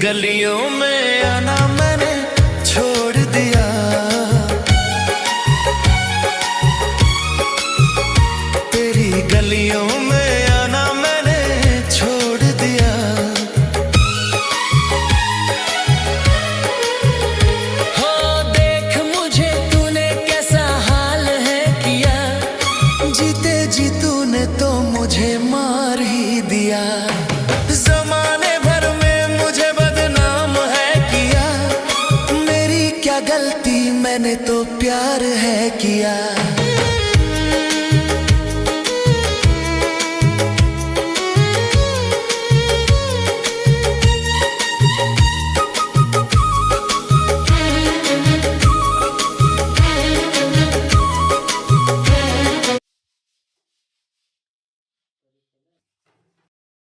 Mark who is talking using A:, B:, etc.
A: गलियों में आना मैंने छोड़ दिया, तेरी गलियों में आना मैंने छोड़ दिया।
B: हो देख मुझे तूने कैसा हाल है किया,
A: जीते जी तूने तो मुझे मार ही दिया। जमाने भर में मुझे बदनाम है किया, मेरी क्या गलती मैंने तो प्यार है किया।